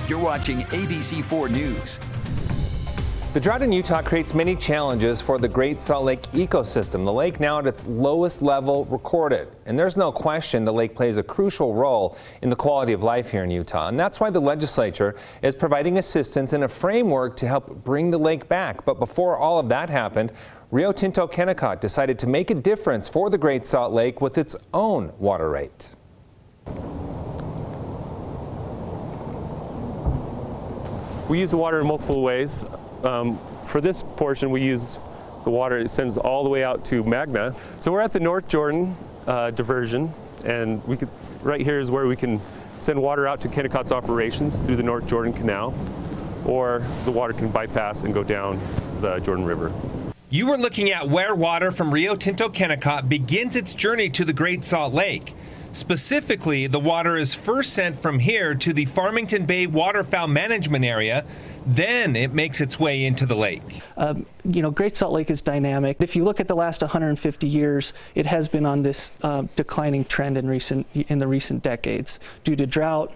You're watching ABC4 News. The drought in Utah creates many challenges for the Great Salt Lake ecosystem. The lake now at its lowest level recorded. And there's no question the lake plays a crucial role in the quality of life here in Utah. And that's why the legislature is providing assistance and a framework to help bring the lake back. But before all of that happened, Rio Tinto Kennecott decided to make a difference for the Great Salt Lake with its own water rate. We use the water in multiple ways. For this portion, we use the water, it sends all the way out to Magna. So we're at the North Jordan diversion, and right here is where we can send water out to Kennecott's operations through the North Jordan Canal, or the water can bypass and go down the Jordan River. You are looking at where water from Rio Tinto Kennecott begins its journey to the Great Salt Lake. Specifically, the water is first sent from here to the Farmington Bay Waterfowl Management Area. Then it makes its way into the lake. Great Salt Lake is dynamic. If you look at the last 150 years, it has been on this declining trend in the recent decades due to drought,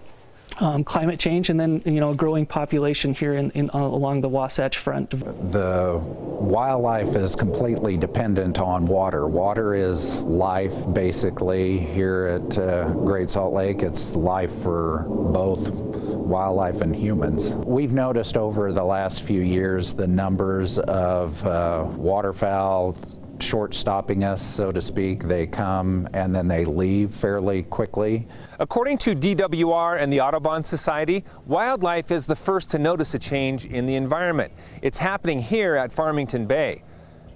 climate change, and then a growing population here along the Wasatch Front. The wildlife is completely dependent on water. Water is life, basically, here at Great Salt Lake. It's life for both wildlife and humans. We've noticed over the last few years the numbers of waterfowl short stopping us, so to speak. They come and then they leave fairly quickly. According to DWR and the Audubon Society, wildlife is the first to notice a change in the environment. It's happening here at Farmington Bay.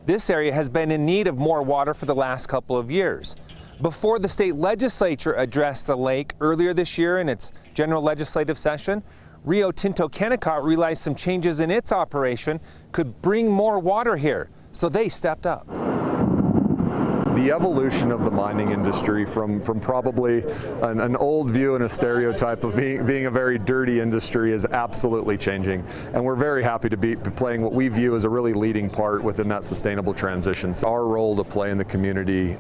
This area has been in need of more water for the last couple of years. Before the state legislature addressed the lake earlier this year in its general legislative session, Rio Tinto Kennecott realized some changes in its operation could bring more water here, so they stepped up. The evolution of the mining industry from probably an old view and a stereotype of being a very dirty industry is absolutely changing. And we're very happy to be playing what we view as a really leading part within that sustainable transition. So our role to play in the community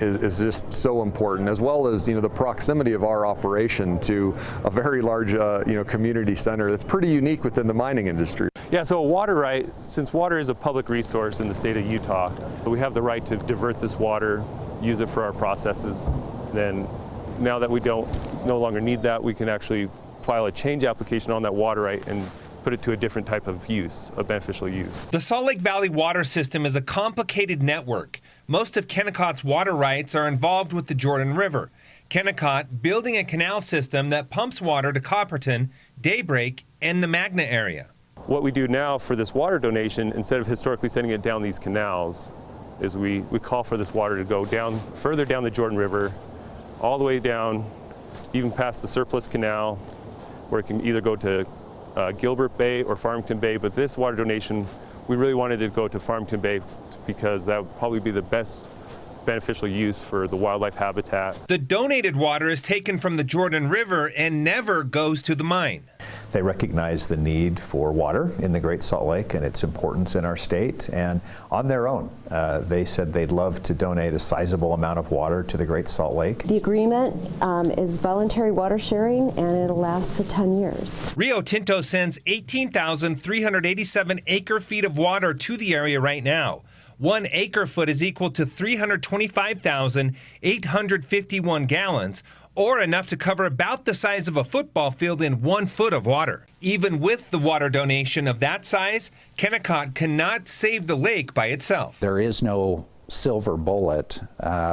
is just so important, as well as the proximity of our operation to a very large community center that's pretty unique within the mining industry. Yeah, so a water right, since water is a public resource in the state of Utah, we have the right to divert this water, use it for our processes. Then now that we no longer need that, we can actually file a change application on that water right and put it to a different type of use, a beneficial use. The Salt Lake Valley water system is a complicated network. Most of Kennecott's water rights are involved with the Jordan River. Kennecott building a canal system that pumps water to Copperton, Daybreak, and the Magna area. What we do now for this water donation, instead of historically sending it down these canals, is we call for this water to go down, further down the Jordan River, all the way down, even past the Surplus Canal, where it can either go to Gilbert Bay or Farmington Bay. But this water donation, we really wanted it to go to Farmington Bay because that would probably be the best beneficial use for the wildlife habitat. The donated water is taken from the Jordan River and never goes to the mine. They recognize the need for water in the Great Salt Lake and its importance in our state, and on their own, they said they'd love to donate a sizable amount of water to the Great Salt Lake. The agreement is voluntary water sharing, and it'll last for 10 years. Rio Tinto sends 18,387 acre-feet of water to the area right now. 1 acre-foot is equal to 325,851 gallons, or enough to cover about the size of a football field in 1 foot of water. Even with the water donation of that size, Kennecott cannot save the lake by itself. There is no silver bullet,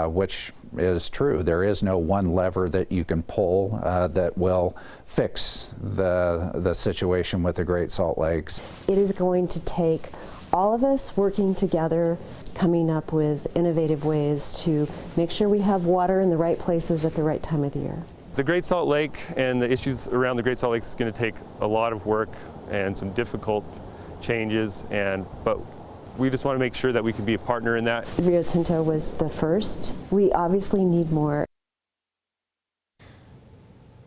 which is true. There is no one lever that you can pull that will fix the situation with the Great Salt Lakes. It is going to take all of us working together, coming up with innovative ways to make sure we have water in the right places at the right time of the year. The Great Salt Lake and the issues around the Great Salt Lake is going to take a lot of work and some difficult changes, but we just want to make sure that we can be a partner in that. Rio Tinto was the first. We obviously need more.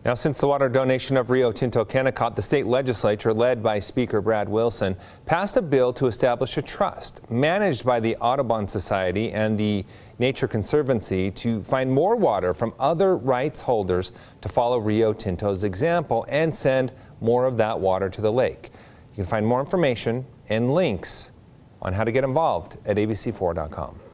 Now, since the water donation of Rio Tinto Kennecott, the state legislature, led by Speaker Brad Wilson, passed a bill to establish a trust managed by the Audubon Society and the Nature Conservancy to find more water from other rights holders to follow Rio Tinto's example and send more of that water to the lake. You can find more information and links on how to get involved at abc4.com.